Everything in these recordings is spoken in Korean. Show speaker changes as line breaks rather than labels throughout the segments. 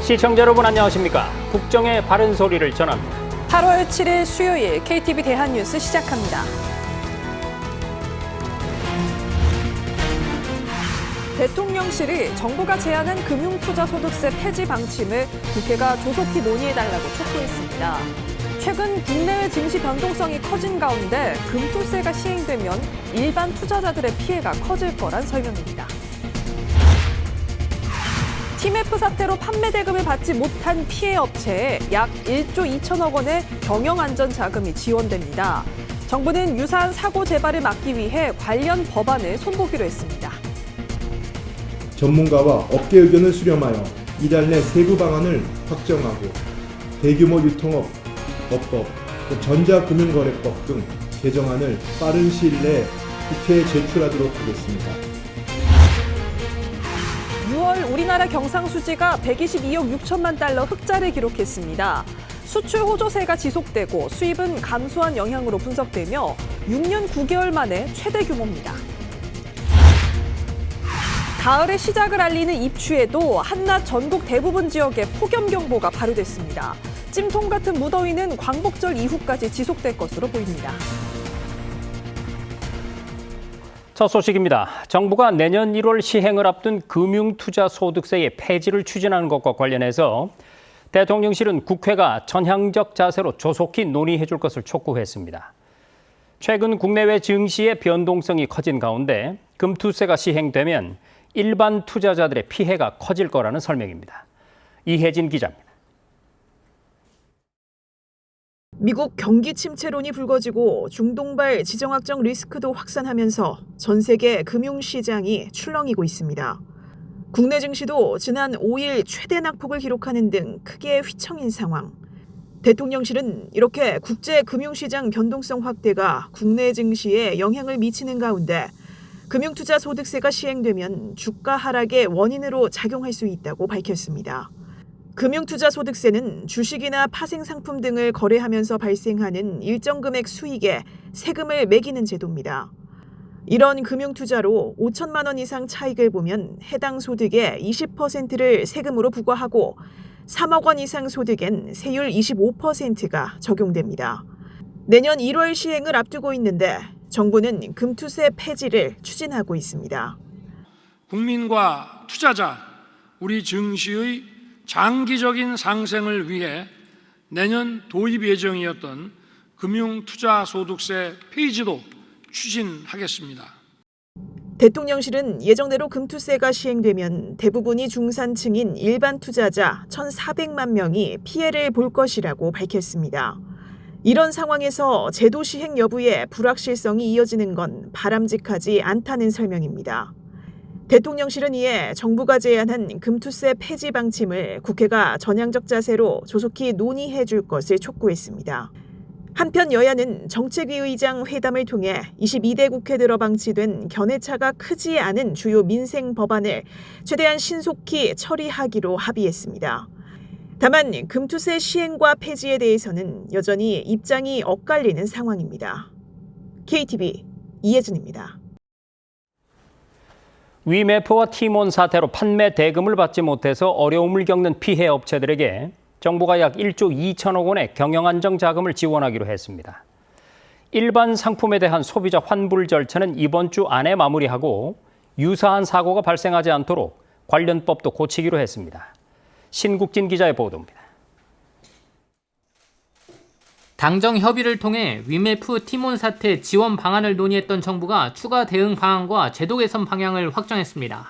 시청자 여러분 안녕하십니까? 국정의 바른 소리를 전합니다.
8월 7일 수요일 KTV 대한뉴스 시작합니다. 대통령실이 정부가 제안한 금융투자소득세 폐지 방침을 국회가 조속히 논의해달라고 촉구했습니다. 최근 국내외 증시 변동성이 커진 가운데 금투세가 시행되면 일반 투자자들의 피해가 커질 거란 설명입니다. TMF 사태로 판매 대금을 받지 못한 피해 업체에 약 1조 2천억 원의 경영안전 자금이 지원됩니다. 정부는 유사한 사고 재발을 막기 위해 관련 법안을 손보기로 했습니다.
전문가와 업계 의견을 수렴하여 이달 내 세부 방안을 확정하고 대규모 유통업 법법, 전자금융거래법 등 개정안을 빠른 시일 내에 국회에 제출하도록 하겠습니다.
6월 우리나라 경상수지가 122억 6천만 달러 흑자를 기록했습니다. 수출 호조세가 지속되고 수입은 감소한 영향으로 분석되며 6년 9개월 만에 최대 규모입니다. 가을의 시작을 알리는 입추에도 한낮 전국 대부분 지역에 폭염경보가 발효됐습니다. 찜통 같은 무더위는 광복절 이후까지 지속될 것으로 보입니다.
첫 소식입니다. 정부가 내년 1월 시행을 앞둔 금융투자소득세의 폐지를 추진하는 것과 관련해서 대통령실은 국회가 전향적 자세로 조속히 논의해 줄 것을 촉구했습니다. 최근 국내외 증시의 변동성이 커진 가운데 금투세가 시행되면 일반 투자자들의 피해가 커질 거라는 설명입니다. 이혜진 기자입니다.
미국 경기 침체론이 불거지고 중동발 지정학적 리스크도 확산하면서 전 세계 금융시장이 출렁이고 있습니다. 국내 증시도 지난 5일 최대 낙폭을 기록하는 등 크게 휘청인 상황. 대통령실은 이렇게 국제 금융시장 변동성 확대가 국내 증시에 영향을 미치는 가운데 금융투자소득세가 시행되면 주가 하락의 원인으로 작용할 수 있다고 밝혔습니다. 금융투자소득세는 주식이나 파생상품 등을 거래하면서 발생하는 일정 금액 수익에 세금을 매기는 제도입니다. 이런 금융투자로 5천만 원 이상 차익을 보면 해당 소득의 20%를 세금으로 부과하고 3억 원 이상 소득엔 세율 25%가 적용됩니다. 내년 1월 시행을 앞두고 있는데 정부는 금투세 폐지를 추진하고 있습니다.
국민과 투자자, 우리 증시의 장기적인 상생을 위해 내년 도입 예정이었던 금융투자소득세 폐지도 추진하겠습니다.
대통령실은 예정대로 금투세가 시행되면 대부분이 중산층인 일반 투자자 1,400만 명이 피해를 볼 것이라고 밝혔습니다. 이런 상황에서 제도 시행 여부에 불확실성이 이어지는 건 바람직하지 않다는 설명입니다. 대통령실은 이에 정부가 제안한 금투세 폐지 방침을 국회가 전향적 자세로 조속히 논의해 줄 것을 촉구했습니다. 한편 여야는 정책위 의장 회담을 통해 22대 국회 들어 방치된 견해차가 크지 않은 주요 민생 법안을 최대한 신속히 처리하기로 합의했습니다. 다만 금투세 시행과 폐지에 대해서는 여전히 입장이 엇갈리는 상황입니다. KTV 이혜진입니다.
위메프와 티몬 사태로 판매 대금을 받지 못해서 어려움을 겪는 피해 업체들에게 정부가 약 1조 2천억 원의 경영안정 자금을 지원하기로 했습니다. 일반 상품에 대한 소비자 환불 절차는 이번 주 안에 마무리하고 유사한 사고가 발생하지 않도록 관련 법도 고치기로 했습니다. 신국진 기자의 보도입니다.
당정 협의를 통해 위메프 티몬 사태 지원 방안을 논의했던 정부가 추가 대응 방안과 제도 개선 방향을 확정했습니다.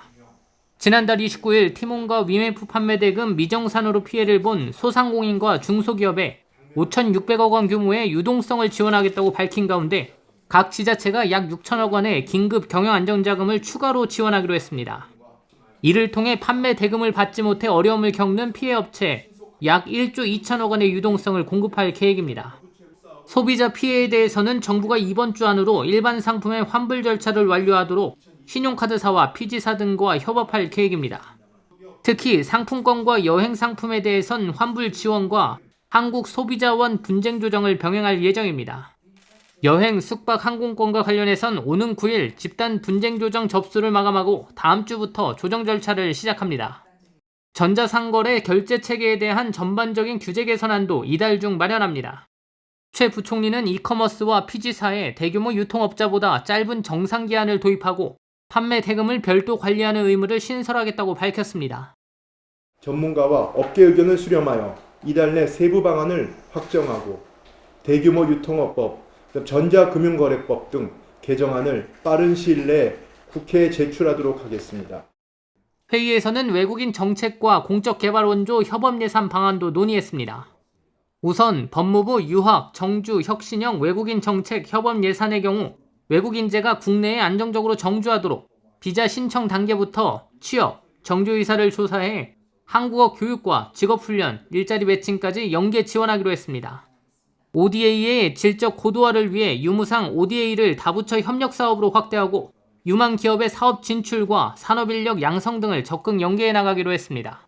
지난달 29일 티몬과 위메프 판매 대금 미정산으로 피해를 본 소상공인과 중소기업에 5,600억 원 규모의 유동성을 지원하겠다고 밝힌 가운데 각 지자체가 약 6천억 원의 긴급 경영안정자금을 추가로 지원하기로 했습니다. 이를 통해 판매 대금을 받지 못해 어려움을 겪는 피해 업체 약 1조 2천억 원의 유동성을 공급할 계획입니다. 소비자 피해에 대해서는 정부가 이번 주 안으로 일반 상품의 환불 절차를 완료하도록 신용카드사와 피지사 등과 협업할 계획입니다. 특히 상품권과 여행 상품에 대해선 환불 지원과 한국 소비자원 분쟁 조정을 병행할 예정입니다. 여행, 숙박, 항공권과 관련해선 오는 9일 집단 분쟁 조정 접수를 마감하고 다음 주부터 조정 절차를 시작합니다. 전자상거래 결제 체계에 대한 전반적인 규제 개선안도 이달 중 마련합니다. 최 부총리는 이커머스와 피지사에 대규모 유통업자보다 짧은 정상기한을 도입하고 판매 대금을 별도 관리하는 의무를 신설하겠다고 밝혔습니다.
전문가와 업계 의견을 수렴하여 이달 내 세부 방안을 확정하고 대규모 유통업법, 전자금융거래법 등 개정안을 빠른 시일 내에 국회에 제출하도록 하겠습니다.
회의에서는 외국인 정책과 공적개발원조 협업예산 방안도 논의했습니다. 우선 법무부 유학, 정주, 혁신형 외국인 정책 협업 예산의 경우 외국 인재가 국내에 안정적으로 정주하도록 비자 신청 단계부터 취업, 정주 의사를 조사해 한국어 교육과 직업훈련, 일자리 매칭까지 연계 지원하기로 했습니다. ODA의 질적 고도화를 위해 유무상 ODA를 다부처 협력 사업으로 확대하고 유망 기업의 사업 진출과 산업인력 양성 등을 적극 연계해 나가기로 했습니다.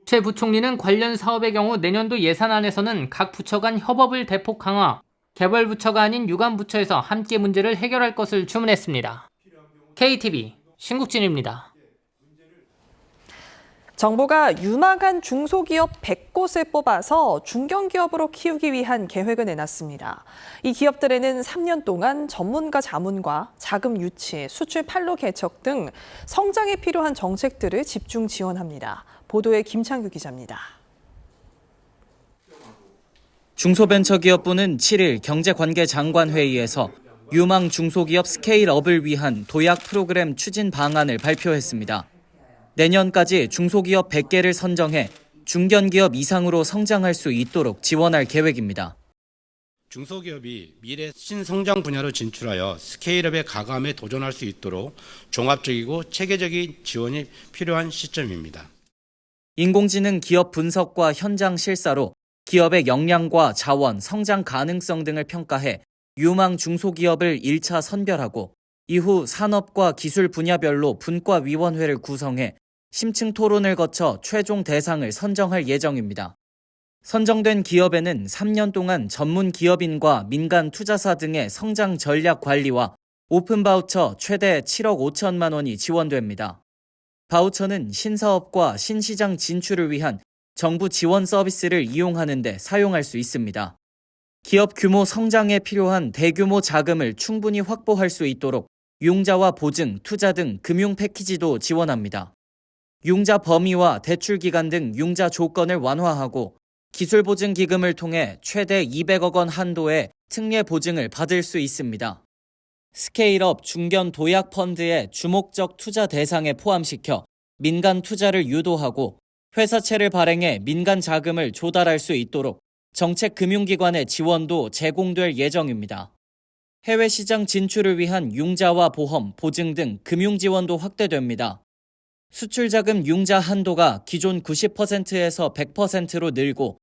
최 부총리는 관련 사업의 경우 내년도 예산안에서는 각 부처 간 협업을 대폭 강화, 개발부처가 아닌 유관부처에서 함께 문제를 해결할 것을 주문했습니다. KTV 신국진입니다.
정부가 유망한 중소기업 100곳을 뽑아서 중견기업으로 키우기 위한 계획을 내놨습니다. 이 기업들에는 3년 동안 전문가 자문과 자금 유치, 수출 판로 개척 등 성장에 필요한 정책들을 집중 지원합니다. 보도에 김창규 기자입니다.
중소벤처기업부는 7일 경제관계장관회의에서 유망 중소기업 스케일업을 위한 도약 프로그램 추진 방안을 발표했습니다. 내년까지 중소기업 100개를 선정해 중견기업 이상으로 성장할 수 있도록 지원할 계획입니다.
중소기업이 미래 신성장 분야로 진출하여 스케일업의 가감에 도전할 수 있도록 종합적이고 체계적인 지원이 필요한 시점입니다.
인공지능 기업 분석과 현장 실사로 기업의 역량과 자원, 성장 가능성 등을 평가해 유망 중소기업을 1차 선별하고 이후 산업과 기술 분야별로 분과위원회를 구성해 심층 토론을 거쳐 최종 대상을 선정할 예정입니다. 선정된 기업에는 3년 동안 전문 기업인과 민간 투자사 등의 성장 전략 관리와 오픈 바우처 최대 7억 5천만 원이 지원됩니다. 바우처는 신사업과 신시장 진출을 위한 정부 지원 서비스를 이용하는 데 사용할 수 있습니다. 기업 규모 성장에 필요한 대규모 자금을 충분히 확보할 수 있도록 융자와 보증, 투자 등 금융 패키지도 지원합니다. 융자 범위와 대출 기간 등 융자 조건을 완화하고 기술보증기금을 통해 최대 200억 원 한도의 특례 보증을 받을 수 있습니다. 스케일업 중견 도약 펀드의 주목적 투자 대상에 포함시켜 민간 투자를 유도하고 회사채를 발행해 민간 자금을 조달할 수 있도록 정책금융기관의 지원도 제공될 예정입니다. 해외 시장 진출을 위한 융자와 보험, 보증 등 금융 지원도 확대됩니다. 수출자금 융자 한도가 기존 90%에서 100%로 늘고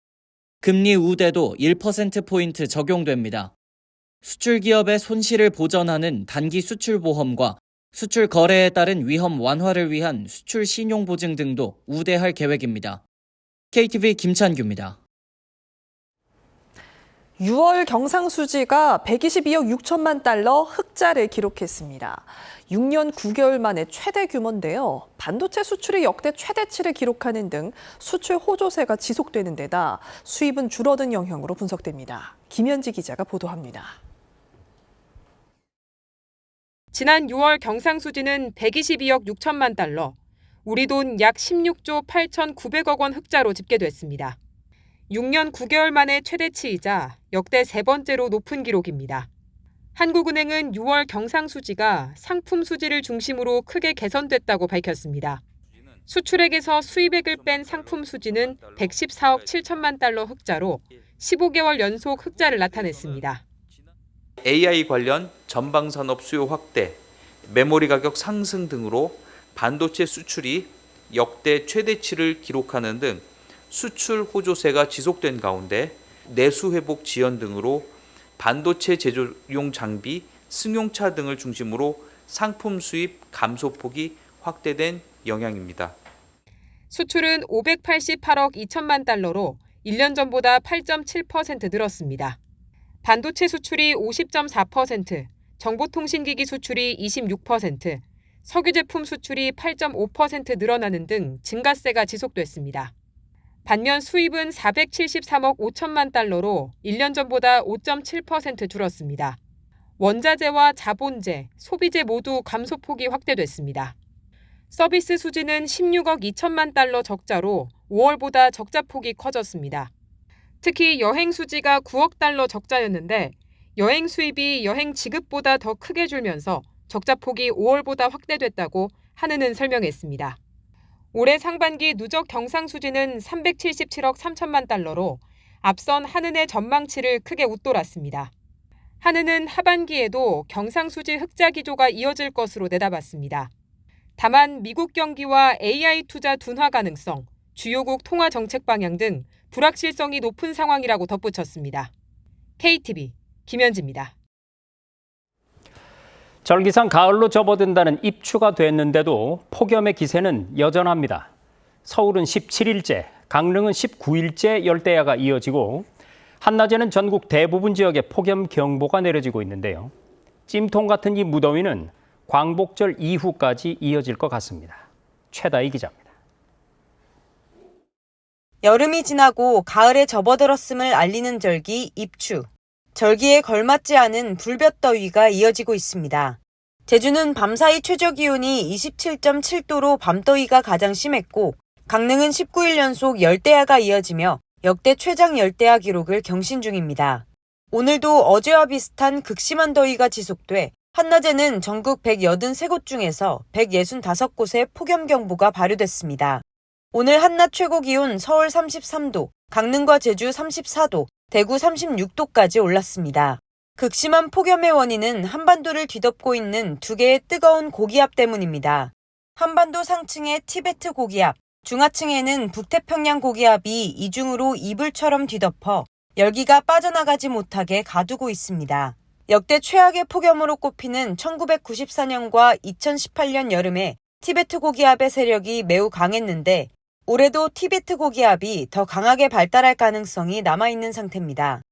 금리 우대도 1%포인트 적용됩니다. 수출 기업의 손실을 보전하는 단기 수출 보험과 수출 거래에 따른 위험 완화를 위한 수출 신용 보증 등도 우대할 계획입니다. KTV 김찬규입니다.
6월 경상수지가 122억 6천만 달러 흑자를 기록했습니다. 6년 9개월 만에 최대 규모인데요. 반도체 수출이 역대 최대치를 기록하는 등 수출 호조세가 지속되는 데다 수입은 줄어든 영향으로 분석됩니다. 김현지 기자가 보도합니다.
지난 6월 경상수지는 122억 6천만 달러, 우리 돈 약 16조 8,900억 원 흑자로 집계됐습니다. 6년 9개월 만에 최대치이자 역대 세 번째로 높은 기록입니다. 한국은행은 6월 경상수지가 상품 수지를 중심으로 크게 개선됐다고 밝혔습니다. 수출액에서 수입액을 뺀 상품 수지는 114억 7천만 달러 흑자로 15개월 연속 흑자를 나타냈습니다.
AI 관련 전방산업 수요 확대, 메모리 가격 상승 등으로 반도체 수출이 역대 최대치를 기록하는 등 수출 호조세가 지속된 가운데 내수 회복 지연 등으로 반도체 제조용 장비, 승용차 등을 중심으로 상품 수입 감소폭이 확대된 영향입니다.
수출은 588억 2천만 달러로 1년 전보다 8.7% 늘었습니다. 반도체 수출이 50.4%, 정보통신기기 수출이 26%, 석유 제품 수출이 8.5% 늘어나는 등 증가세가 지속됐습니다. 반면 수입은 473억 5천만 달러로 1년 전보다 5.7% 줄었습니다. 원자재와 자본재, 소비재 모두 감소폭이 확대됐습니다. 서비스 수지는 16억 2천만 달러 적자로 5월보다 적자폭이 커졌습니다. 특히 여행 수지가 9억 달러 적자였는데 여행 수입이 여행 지급보다 더 크게 줄면서 적자폭이 5월보다 확대됐다고 한은은 설명했습니다. 올해 상반기 누적 경상 수지는 377억 3천만 달러로 앞선 한은의 전망치를 크게 웃돌았습니다. 한은은 하반기에도 경상 수지 흑자 기조가 이어질 것으로 내다봤습니다. 다만 미국 경기와 AI 투자 둔화 가능성, 주요국 통화 정책 방향 등 불확실성이 높은 상황이라고 덧붙였습니다. KTV 김현지입니다.
절기상 가을로 접어든다는 입추가 됐는데도 폭염의 기세는 여전합니다. 서울은 17일째, 강릉은 19일째 열대야가 이어지고 한낮에는 전국 대부분 지역에 폭염경보가 내려지고 있는데요. 찜통 같은 이 무더위는 광복절 이후까지 이어질 것 같습니다. 최다희 기자입니다.
여름이 지나고 가을에 접어들었음을 알리는 절기 입추. 절기에 걸맞지 않은 불볕더위가 이어지고 있습니다. 제주는 밤사이 최저기온이 27.7도로 밤더위가 가장 심했고 강릉은 19일 연속 열대야가 이어지며 역대 최장 열대야 기록을 경신 중입니다. 오늘도 어제와 비슷한 극심한 더위가 지속돼 한낮에는 전국 183곳 중에서 165곳에 폭염경보가 발효됐습니다. 오늘 한낮 최고기온 서울 33도, 강릉과 제주 34도, 대구 36도까지 올랐습니다. 극심한 폭염의 원인은 한반도를 뒤덮고 있는 두 개의 뜨거운 고기압 때문입니다. 한반도 상층의 티베트 고기압, 중하층에는 북태평양 고기압이 이중으로 이불처럼 뒤덮어 열기가 빠져나가지 못하게 가두고 있습니다. 역대 최악의 폭염으로 꼽히는 1994년과 2018년 여름에 티베트 고기압의 세력이 매우 강했는데 올해도 티베트 고기압이 더 강하게 발달할 가능성이 남아있는 상태입니다.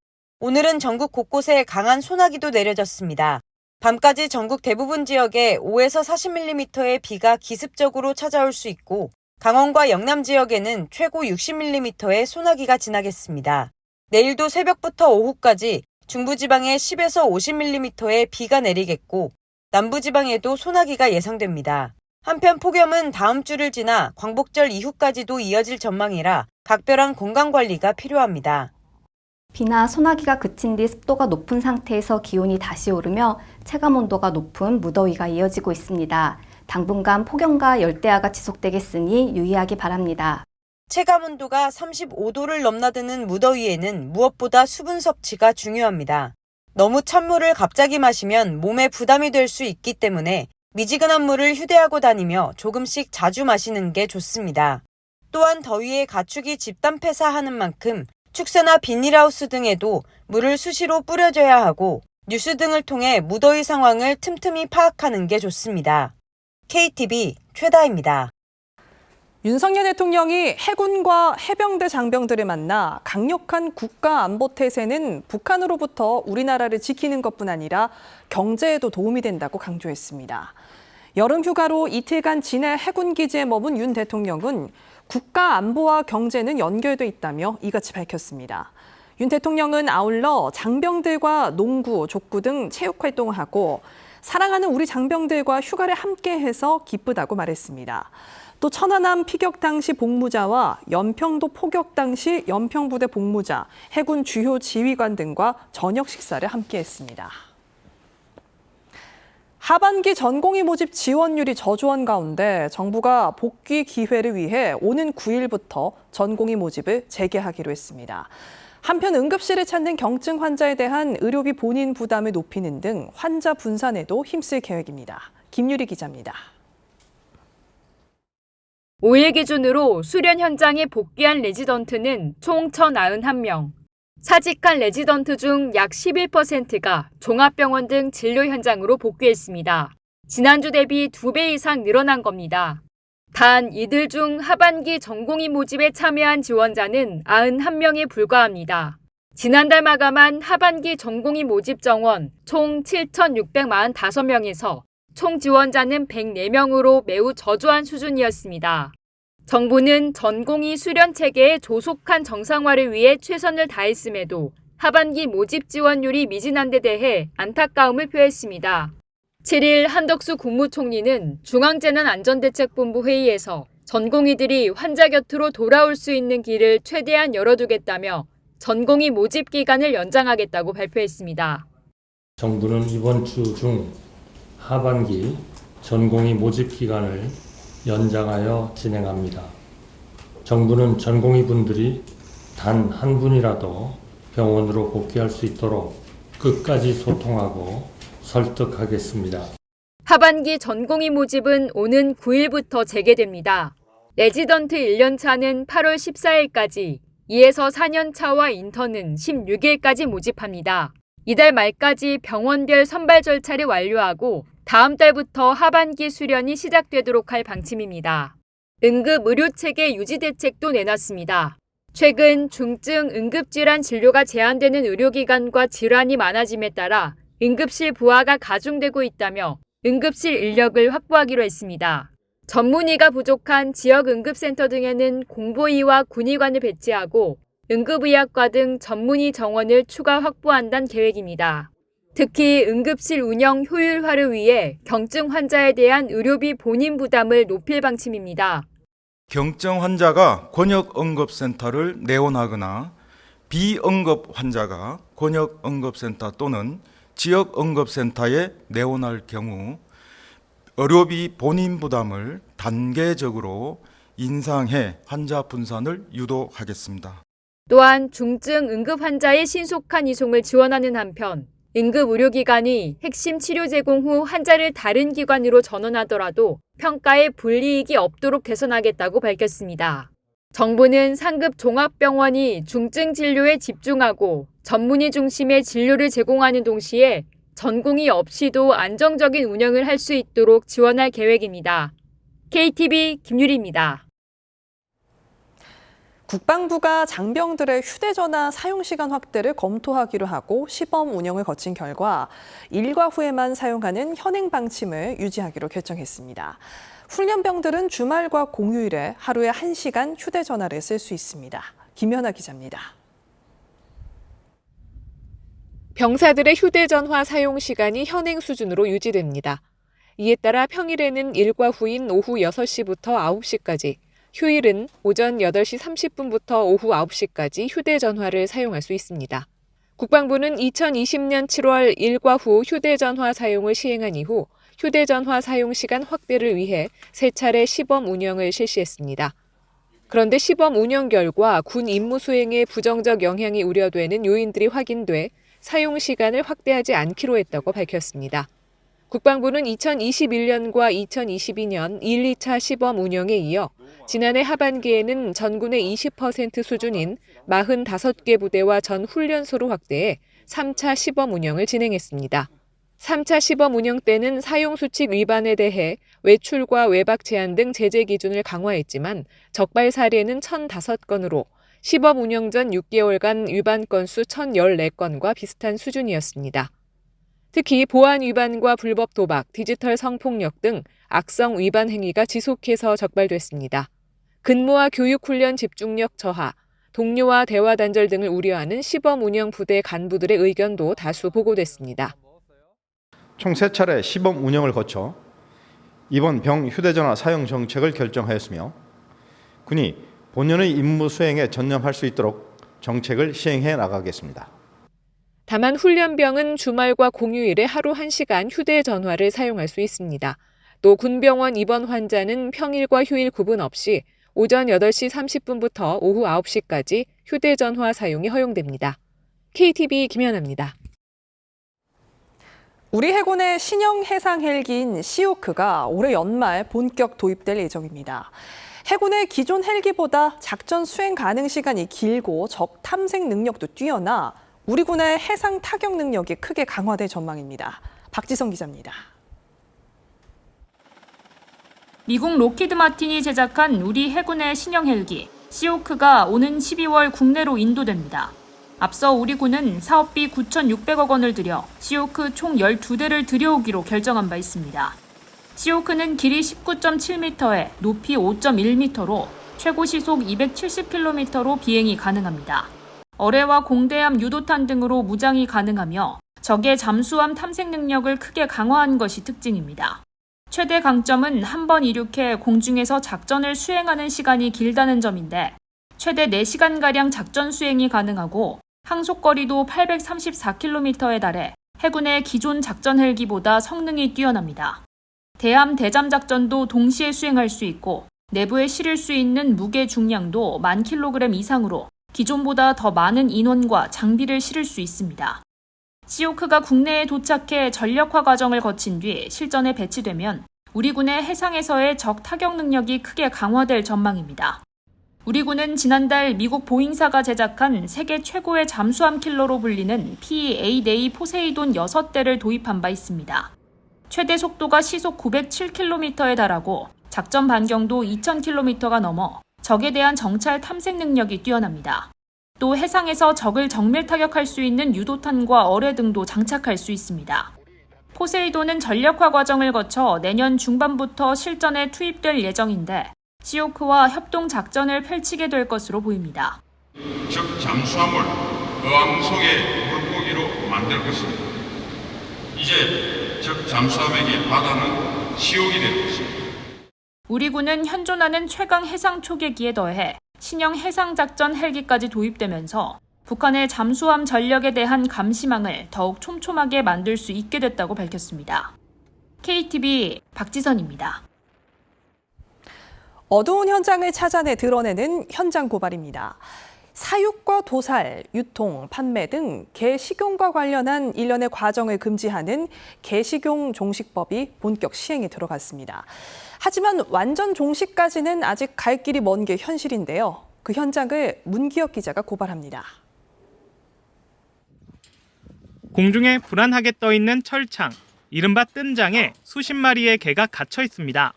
오늘은 전국 곳곳에 강한 소나기도 내려졌습니다. 밤까지 전국 대부분 지역에 5에서 40mm의 비가 기습적으로 찾아올 수 있고 강원과 영남 지역에는 최고 60mm의 소나기가 지나겠습니다. 내일도 새벽부터 오후까지 중부지방에 10에서 50mm의 비가 내리겠고 남부지방에도 소나기가 예상됩니다. 한편 폭염은 다음 주를 지나 광복절 이후까지도 이어질 전망이라 각별한 건강관리가 필요합니다.
비나 소나기가 그친 뒤 습도가 높은 상태에서 기온이 다시 오르며 체감온도가 높은 무더위가 이어지고 있습니다. 당분간 폭염과 열대야가 지속되겠으니 유의하기 바랍니다.
체감온도가 35도를 넘나드는 무더위에는 무엇보다 수분 섭취가 중요합니다. 너무 찬물을 갑자기 마시면 몸에 부담이 될 수 있기 때문에 미지근한 물을 휴대하고 다니며 조금씩 자주 마시는 게 좋습니다. 또한 더위에 가축이 집단 폐사하는 만큼 축사나 비닐하우스 등에도 물을 수시로 뿌려줘야 하고 뉴스 등을 통해 무더위 상황을 틈틈이 파악하는 게 좋습니다. KTV 최다입니다.
윤석열 대통령이 해군과 해병대 장병들을 만나 강력한 국가안보태세는 북한으로부터 우리나라를 지키는 것뿐 아니라 경제에도 도움이 된다고 강조했습니다. 여름 휴가로 이틀간 진해 해군기지에 머문 윤 대통령은 국가안보와 경제는 연결돼 있다며 이같이 밝혔습니다. 윤 대통령은 아울러 장병들과 농구, 족구 등 체육활동을 하고 사랑하는 우리 장병들과 휴가를 함께해서 기쁘다고 말했습니다. 또 천안함 피격 당시 복무자와 연평도 포격 당시 연평부대 복무자, 해군 주요 지휘관 등과 저녁 식사를 함께했습니다. 하반기 전공의 모집 지원율이 저조한 가운데 정부가 복귀 기회를 위해 오는 9일부터 전공의 모집을 재개하기로 했습니다. 한편 응급실을 찾는 경증 환자에 대한 의료비 본인 부담을 높이는 등 환자 분산에도 힘쓸 계획입니다. 김유리 기자입니다.
5일 기준으로 수련 현장에 복귀한 레지던트는 총 1,091명. 사직한 레지던트 중 약 11%가 종합병원 등 진료 현장으로 복귀했습니다. 지난주 대비 2배 이상 늘어난 겁니다. 단 이들 중 하반기 전공의 모집에 참여한 지원자는 91명에 불과합니다. 지난달 마감한 하반기 전공의 모집 정원 총 7,645명에서 총 지원자는 104명으로 매우 저조한 수준이었습니다. 정부는 전공의 수련 체계의 조속한 정상화를 위해 최선을 다했음에도 하반기 모집 지원율이 미진한 데 대해 안타까움을 표했습니다. 7일 한덕수 국무총리는 중앙재난안전대책본부 회의에서 전공의들이 환자 곁으로 돌아올 수 있는 길을 최대한 열어두겠다며 전공의 모집 기간을 연장하겠다고 발표했습니다.
정부는 이번 주 중 하반기 전공의 모집 기간을 연장하여 진행합니다. 정부는 전공의 분들이 단 한 분이라도 병원으로 복귀할 수 있도록 끝까지 소통하고 설득하겠습니다.
하반기 전공의 모집은 오는 9일부터 재개됩니다. 레지던트 1년차는 8월 14일까지, 2에서 4년차와 인턴은 16일까지 모집합니다. 이달 말까지 병원별 선발 절차를 완료하고 다음 달부터 하반기 수련이 시작되도록 할 방침입니다. 응급 의료체계 유지 대책도 내놨습니다. 최근 중증 응급질환 진료가 제한되는 의료기관과 질환이 많아짐에 따라 응급실 부하가 가중되고 있다며 응급실 인력을 확보하기로 했습니다. 전문의가 부족한 지역 응급센터 등에는 공보의와 군의관을 배치하고 응급의학과 등 전문의 정원을 추가 확보한다는 계획입니다. 특히 응급실 운영 효율화를 위해 경증 환자에 대한 의료비 본인 부담을 높일 방침입니다.
경증 환자가 권역응급센터를 내원하거나 비응급 환자가 권역응급센터 또는 지역응급센터에 내원할 경우 의료비 본인 부담을 단계적으로 인상해 환자 분산을 유도하겠습니다.
또한 중증 응급 환자의 신속한 이송을 지원하는 한편 응급의료기관이 핵심 치료 제공 후 환자를 다른 기관으로 전원하더라도 평가에 불이익이 없도록 개선하겠다고 밝혔습니다. 정부는 상급 종합병원이 중증 진료에 집중하고 전문의 중심의 진료를 제공하는 동시에 전공의 없이도 안정적인 운영을 할 수 있도록 지원할 계획입니다. KTV 김유리입니다.
국방부가 장병들의 휴대전화 사용시간 확대를 검토하기로 하고 시범 운영을 거친 결과 일과 후에만 사용하는 현행 방침을 유지하기로 결정했습니다. 훈련병들은 주말과 공휴일에 하루에 1시간 휴대전화를 쓸 수 있습니다. 김연아 기자입니다.
병사들의 휴대전화 사용 시간이 현행 수준으로 유지됩니다. 이에 따라 평일에는 일과 후인 오후 6시부터 9시까지, 휴일은 오전 8시 30분부터 오후 9시까지 휴대전화를 사용할 수 있습니다. 국방부는 2020년 7월 일과 후 휴대전화 사용을 시행한 이후 휴대전화 사용 시간 확대를 위해 3차례 시범 운영을 실시했습니다. 그런데 시범 운영 결과 군 임무 수행에 부정적 영향이 우려되는 요인들이 확인돼 사용 시간을 확대하지 않기로 했다고 밝혔습니다. 국방부는 2021년과 2022년 1, 2차 시범 운영에 이어 지난해 하반기에는 전군의 20% 수준인 45개 부대와 전 훈련소로 확대해 3차 시범 운영을 진행했습니다. 3차 시범 운영 때는 사용수칙 위반에 대해 외출과 외박 제한 등 제재 기준을 강화했지만 적발 사례는 1,005건으로 시범 운영 전 6개월간 위반 건수 1,014건과 비슷한 수준이었습니다. 특히 보안 위반과 불법 도박, 디지털 성폭력 등 악성 위반 행위가 지속해서 적발됐습니다. 근무와 교육 훈련 집중력 저하, 동료와 대화 단절 등을 우려하는 시범 운영 부대 간부들의 의견도 다수 보고됐습니다.
총 3차례 시범 운영을 거쳐 이번 병 휴대전화 사용 정책을 결정하였으며 군이 본연의 임무 수행에 전념할 수 있도록 정책을 시행해 나가겠습니다.
다만 훈련병은 주말과 공휴일에 하루 1시간 휴대전화를 사용할 수 있습니다. 또 군병원 입원 환자는 평일과 휴일 구분 없이 오전 8시 30분부터 오후 9시까지 휴대전화 사용이 허용됩니다. KTV 김연아입니다.
우리 해군의 신형 해상 헬기인 시오크가 올해 연말 본격 도입될 예정입니다. 해군의 기존 헬기보다 작전 수행 가능 시간이 길고 적 탐색 능력도 뛰어나 우리 군의 해상 타격 능력이 크게 강화될 전망입니다. 박지성 기자입니다.
미국 로키드 마틴이 제작한 우리 해군의 신형 헬기 시오크가 오는 12월 국내로 인도됩니다. 앞서 우리 군은 사업비 9,600억 원을 들여 시오크 총 12대를 들여오기로 결정한 바 있습니다. 시오크는 길이 19.7m에 높이 5.1m로 최고 시속 270km로 비행이 가능합니다. 어뢰와 공대함 유도탄 등으로 무장이 가능하며 적의 잠수함 탐색 능력을 크게 강화한 것이 특징입니다. 최대 강점은 한 번 이륙해 공중에서 작전을 수행하는 시간이 길다는 점인데 최대 4시간가량 작전 수행이 가능하고 항속거리도 834km에 달해 해군의 기존 작전 헬기보다 성능이 뛰어납니다. 대함 대잠 작전도 동시에 수행할 수 있고 내부에 실을 수 있는 무게 중량도 1000kg 이상으로 기존보다 더 많은 인원과 장비를 실을 수 있습니다. 시오크가 국내에 도착해 전력화 과정을 거친 뒤 실전에 배치되면 우리 군의 해상에서의 적 타격 능력이 크게 강화될 전망입니다. 우리 군은 지난달 미국 보잉사가 제작한 세계 최고의 잠수함 킬러로 불리는 P-8A 포세이돈 6대를 도입한 바 있습니다. 최대 속도가 시속 907km에 달하고 작전 반경도 2000km가 넘어 적에 대한 정찰 탐색 능력이 뛰어납니다. 또 해상에서 적을 정밀 타격할 수 있는 유도탄과 어뢰 등도 장착할 수 있습니다. 포세이돈은 전력화 과정을 거쳐 내년 중반부터 실전에 투입될 예정인데 시오크와 협동 작전을 펼치게 될 것으로 보입니다.
적 잠수함을 어항 속의 물고기로 만들 것입니다. 이제 적 잠수함에게 바다는 지옥이 될 것입니다.
우리 군은 현존하는 최강 해상 초계기에 더해 신형 해상작전 헬기까지 도입되면서 북한의 잠수함 전력에 대한 감시망을 더욱 촘촘하게 만들 수 있게 됐다고 밝혔습니다. KTV 박지선입니다.
어두운 현장을 찾아내 드러내는 현장 고발입니다. 사육과 도살, 유통, 판매 등 개 식용과 관련한 일련의 과정을 금지하는 개식용 종식법이 본격 시행에 들어갔습니다. 하지만 완전 종식까지는 아직 갈 길이 먼 게 현실인데요. 그 현장을 문기혁 기자가 고발합니다.
공중에 불안하게 떠있는 철창, 이른바 뜬장에 수십 마리의 개가 갇혀 있습니다.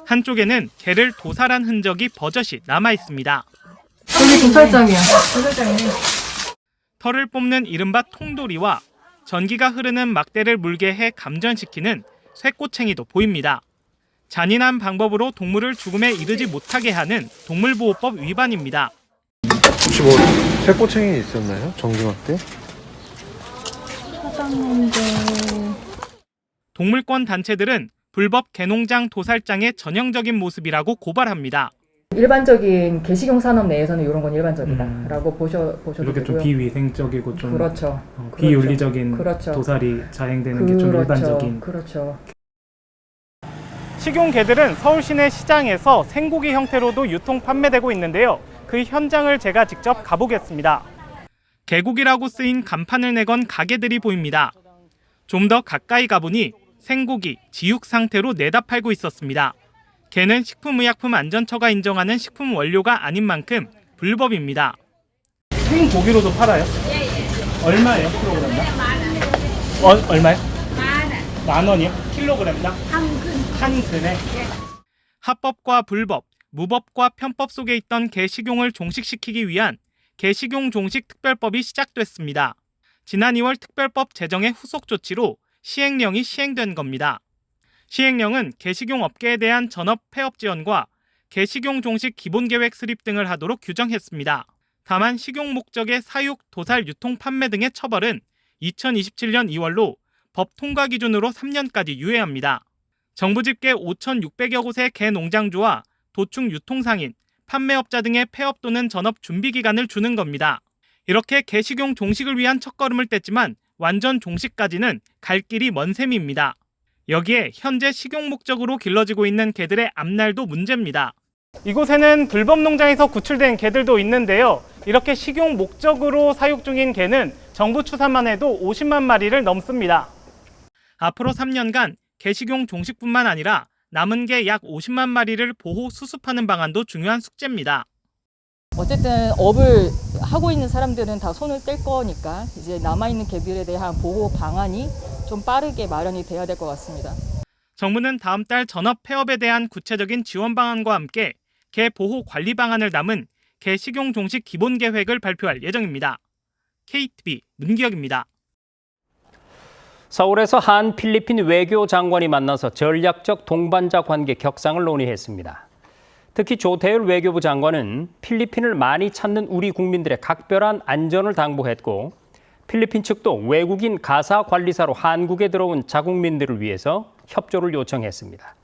한쪽에는 개를 도살한 흔적이 버젓이 남아 있습니다.
여기 도살장이야.
털을 뽑는 이른바 통돌이와 전기가 흐르는 막대를 물게 해 감전시키는 쇠꼬챙이도 보입니다. 잔인한 방법으로 동물을 죽음에 이르지 못하게 하는 동물보호법 위반입니다.
혹시 뭐 쇠꼬챙이 있었나요? 전기막대?
찾았는데...
동물권 단체들은 불법 개농장 도살장의 전형적인 모습이라고 고발합니다.
일반적인 개식용 산업 내에서는 이런 건 일반적이다라고 보셔도
이렇게
되고요.
좀 비위생적이고 좀
그렇죠.
비윤리적인
그렇죠.
도살이 자행되는 게 좀 일반적인.
그렇죠.
식용 개들은 서울 시내 시장에서 생고기 형태로도 유통 판매되고 있는데요. 그 현장을 제가 직접 가보겠습니다. 개고기라고 쓰인 간판을 내건 가게들이 보입니다. 좀 더 가까이 가보니 생고기, 지육 상태로 내다 팔고 있었습니다. 개는 식품의약품안전처가 인정하는 식품 원료가 아닌 만큼 불법입니다. 생고기로도 팔아요? 얼마예요, 킬로그램당? 얼마요? 10,000원이요? 킬로그램당? 한 근에? 합법과 불법, 무법과 편법 속에 있던 개 식용을 종식시키기 위한 개식용 종식 특별법이 시작됐습니다. 지난 2월 특별법 제정의 후속 조치로 시행령이 시행된 겁니다. 시행령은 개식용 업계에 대한 전업 폐업 지원과 개식용 종식 기본계획 수립 등을 하도록 규정했습니다. 다만 식용 목적의 사육, 도살, 유통, 판매 등의 처벌은 2027년 2월로 법 통과 기준으로 3년까지 유예합니다. 정부 집계 5,600여 곳의 개 농장주와 도축 유통상인, 판매업자 등의 폐업 또는 전업 준비 기간을 주는 겁니다. 이렇게 개식용 종식을 위한 첫걸음을 뗐지만 완전 종식까지는 갈 길이 먼 셈입니다. 여기에 현재 식용 목적으로 길러지고 있는 개들의 앞날도 문제입니다. 이곳에는 불법 농장에서 구출된 개들도 있는데요. 이렇게 식용 목적으로 사육 중인 개는 정부 추산만 해도 50만 마리를 넘습니다. 앞으로 3년간 개식용 종식뿐만 아니라 남은 개 약 50만 마리를 보호 수습하는 방안도 중요한 숙제입니다.
어쨌든 업을 하고 있는 사람들은 다 손을 뗄 거니까 이제 남아있는 개들에 대한 보호 방안이 좀 빠르게 마련이 돼야 될 것 같습니다.
정부는 다음 달 전업 폐업에 대한 구체적인 지원 방안과 함께 개 보호 관리 방안을 담은 개 식용 종식 기본 계획을 발표할 예정입니다. KTV 문기혁입니다.
서울에서 한 필리핀 외교장관이 만나서 전략적 동반자 관계 격상을 논의했습니다. 특히 조태열 외교부 장관은 필리핀을 많이 찾는 우리 국민들의 각별한 안전을 당부했고 필리핀 측도 외국인 가사 관리사로 한국에 들어온 자국민들을 위해서 협조를 요청했습니다.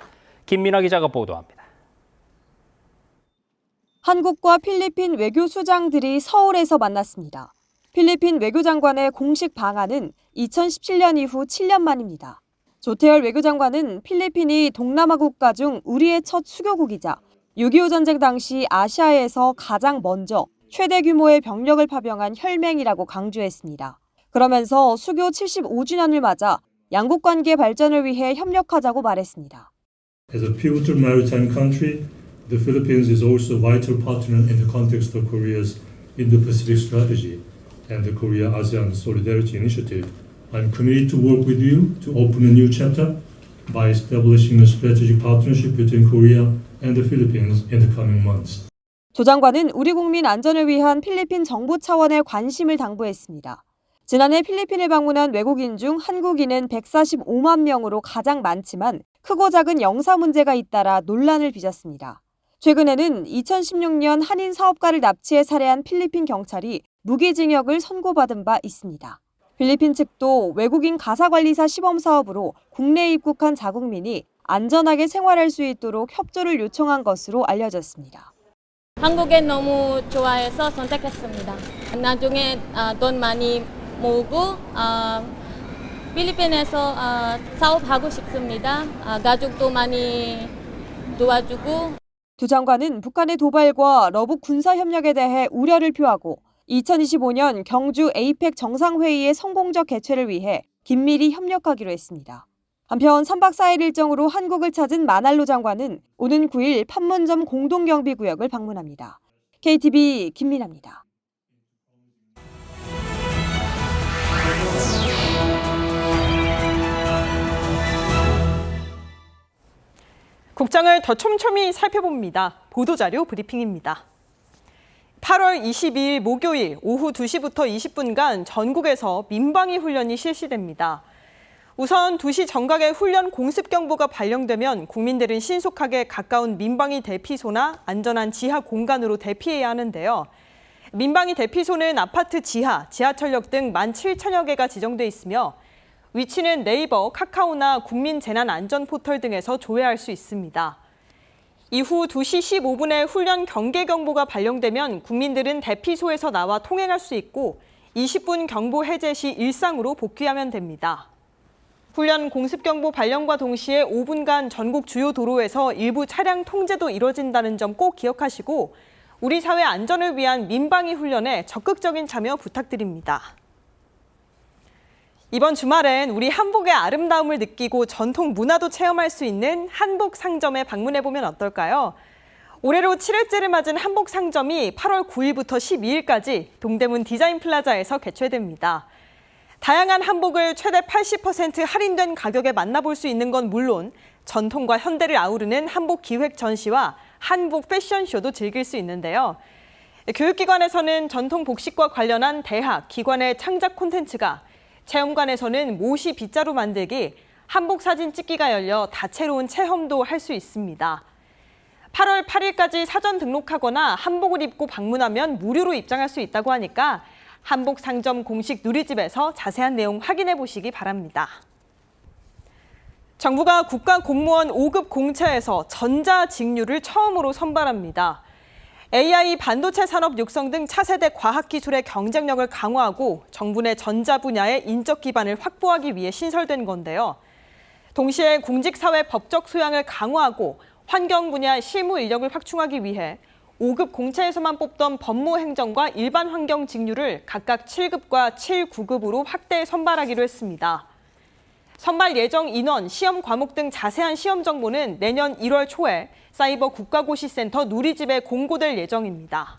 김민아 기자가 보도합니다.
한국과 필리핀 외교수장들이 서울에서 만났습니다. 필리핀 외교장관의 공식 방한은 2017년 이후 7년 만입니다. 조태열 외교장관은 필리핀이 동남아 국가 중 우리의 첫 수교국이자 6.25 전쟁 당시 아시아에서 가장 먼저 최대 규모의 병력을 파병한 혈맹이라고 강조했습니다. 그러면서 수교 75주년을 맞아 양국 관계 발전을 위해 협력하자고 말했습니다.
As a pivotal maritime country, the Philippines is also a vital partner in the context of Korea's Indo-Pacific strategy and the Korea-ASEAN Solidarity Initiative. I'm committed to work with you to open a new chapter by establishing a strategic partnership between Korea and the Philippines in the coming months.
조 장관은 우리 국민 안전을 위한 필리핀 정부 차원의 관심을 당부했습니다. 지난해 필리핀을 방문한 외국인 중 한국인은 145만 명으로 가장 많지만 크고 작은 영사 문제가 잇따라 논란을 빚었습니다. 최근에는 2016년 한인 사업가를 납치해 살해한 필리핀 경찰이 무기징역을 선고받은 바 있습니다. 필리핀 측도 외국인 가사관리사 시범 사업으로 국내에 입국한 자국민이 안전하게 생활할 수 있도록 협조를 요청한 것으로 알려졌습니다.
한국에 너무 좋아해서 선택했습니다. 나중에 돈 많이 모으고 필리핀에서 사업하고 싶습니다. 가족도 많이 도와주고.
두 장관은 북한의 도발과 러북 군사협력에 대해 우려를 표하고 2025년 경주 에이펙 정상회의의 성공적 개최를 위해 긴밀히 협력하기로 했습니다. 한편 3박 4일 일정으로 한국을 찾은 마날로 장관은 오는 9일 판문점 공동경비구역을 방문합니다. KTV 김민아입니다.
국장을 더 촘촘히 살펴봅니다. 보도자료 브리핑입니다. 8월 22일 목요일 오후 2시부터 20분간 전국에서 민방위 훈련이 실시됩니다. 우선 2시 정각에 훈련 공습 경보가 발령되면 국민들은 신속하게 가까운 민방위 대피소나 안전한 지하 공간으로 대피해야 하는데요. 민방위 대피소는 아파트 지하, 지하철역 등 17,000여 개가 지정돼 있으며 위치는 네이버, 카카오나 국민재난안전포털 등에서 조회할 수 있습니다. 이후 2시 15분에 훈련 경계 경보가 발령되면 국민들은 대피소에서 나와 통행할 수 있고 20분 경보 해제 시 일상으로 복귀하면 됩니다. 훈련 공습경보 발령과 동시에 5분간 전국 주요 도로에서 일부 차량 통제도 이뤄진다는 점 꼭 기억하시고 우리 사회 안전을 위한 민방위 훈련에 적극적인 참여 부탁드립니다. 이번 주말엔 우리 한복의 아름다움을 느끼고 전통 문화도 체험할 수 있는 한복 상점에 방문해보면 어떨까요? 올해로 7회째를 맞은 한복 상점이 8월 9일부터 12일까지 동대문 디자인 플라자에서 개최됩니다. 다양한 한복을 최대 80% 할인된 가격에 만나볼 수 있는 건 물론 전통과 현대를 아우르는 한복 기획 전시와 한복 패션쇼도 즐길 수 있는데요. 교육기관에서는 전통 복식과 관련한 대학, 기관의 창작 콘텐츠가, 체험관에서는 모시 빗자루 만들기, 한복 사진 찍기가 열려 다채로운 체험도 할 수 있습니다. 8월 8일까지 사전 등록하거나 한복을 입고 방문하면 무료로 입장할 수 있다고 하니까 한복 상점 공식 누리집에서 자세한 내용 확인해 보시기 바랍니다. 정부가 국가공무원 5급 공채에서 전자직류를 처음으로 선발합니다. AI 반도체 산업 육성 등 차세대 과학기술의 경쟁력을 강화하고 정부 내 전자 분야의 인적 기반을 확보하기 위해 신설된 건데요. 동시에 공직사회 법적 소양을 강화하고 환경 분야 실무 인력을 확충하기 위해 5급 공채에서만 뽑던 법무행정과 일반 환경 직류를 각각 7급과 7, 9급으로 확대 선발하기로 했습니다. 선발 예정 인원, 시험 과목 등 자세한 시험 정보는 내년 1월 초에 사이버 국가고시센터 누리집에 공고될 예정입니다.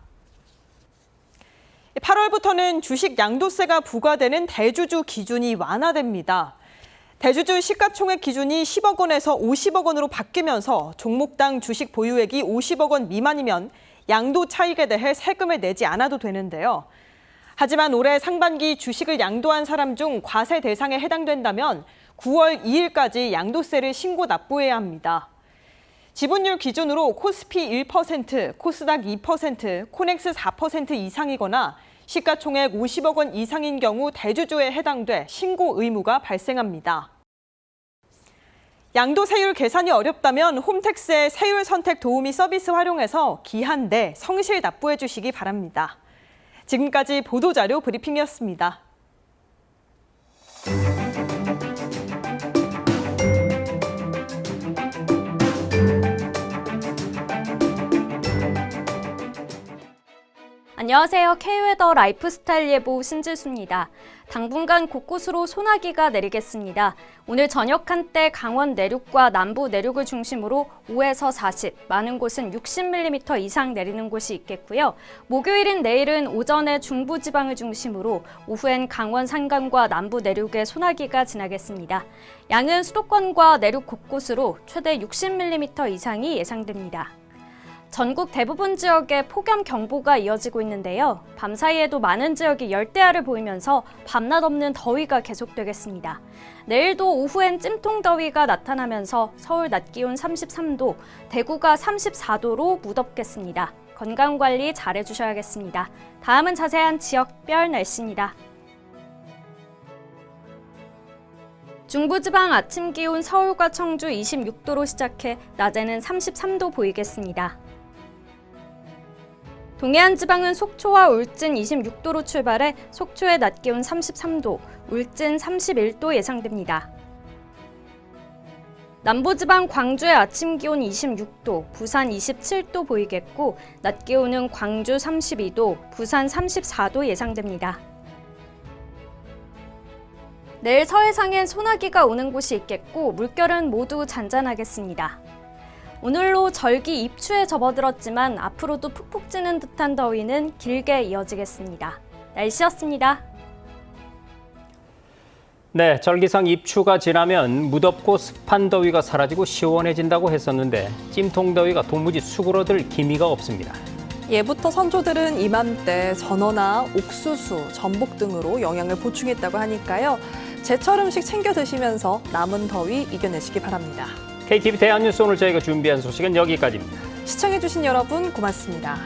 8월부터는 주식 양도세가 부과되는 대주주 기준이 완화됩니다. 대주주 시가총액 기준이 10억 원에서 50억 원으로 바뀌면서 종목당 주식 보유액이 50억 원 미만이면 양도 차익에 대해 세금을 내지 않아도 되는데요. 하지만 올해 상반기 주식을 양도한 사람 중 과세 대상에 해당된다면 9월 2일까지 양도세를 신고 납부해야 합니다. 지분율 기준으로 코스피 1%, 코스닥 2%, 코넥스 4% 이상이거나 시가총액 50억 원 이상인 경우 대주주에 해당돼 신고 의무가 발생합니다. 양도세율 계산이 어렵다면 홈택스의 세율 선택 도우미 서비스 활용해서 기한 내 성실 납부해 주시기 바랍니다. 지금까지 보도자료 브리핑이었습니다.
안녕하세요. K웨더 라이프스타일 예보 신지수입니다. 당분간 곳곳으로 소나기가 내리겠습니다. 오늘 저녁 한때 강원 내륙과 남부 내륙을 중심으로 5에서 40, 많은 곳은 60mm 이상 내리는 곳이 있겠고요. 목요일인 내일은 오전에 중부지방을 중심으로 오후엔 강원 산간과 남부 내륙에 소나기가 지나겠습니다. 양은 수도권과 내륙 곳곳으로 최대 60mm 이상이 예상됩니다. 전국 대부분 지역에 폭염경보가 이어지고 있는데요. 밤사이에도 많은 지역이 열대야를 보이면서 밤낮 없는 더위가 계속되겠습니다. 내일도 오후엔 찜통더위가 나타나면서 서울 낮 기온 33도, 대구가 34도로 무덥겠습니다. 건강관리 잘해주셔야겠습니다. 다음은 자세한 지역별 날씨입니다. 중부지방 아침 기온 서울과 청주 26도로 시작해 낮에는 33도 보이겠습니다. 동해안 지방은 속초와 울진 26도로 출발해 속초의 낮 기온 33도, 울진 31도 예상됩니다. 남부지방 광주의 아침 기온 26도, 부산 27도 보이겠고 낮 기온은 광주 32도, 부산 34도 예상됩니다. 내일 서해상엔 소나기가 오는 곳이 있겠고 물결은 모두 잔잔하겠습니다. 오늘로 절기 입추에 접어들었지만 앞으로도 푹푹 찌는 듯한 더위는 길게 이어지겠습니다. 날씨였습니다.
네, 절기상 입추가 지나면 무덥고 습한 더위가 사라지고 시원해진다고 했었는데 찜통더위가 도무지 수그러들 기미가 없습니다.
예부터 선조들은 이맘때 전어나 옥수수, 전복 등으로 영양을 보충했다고 하니까요. 제철 음식 챙겨 드시면서 남은 더위 이겨내시기 바랍니다.
KTV 대한뉴스 오늘 저희가 준비한 소식은 여기까지입니다.
시청해주신 여러분 고맙습니다.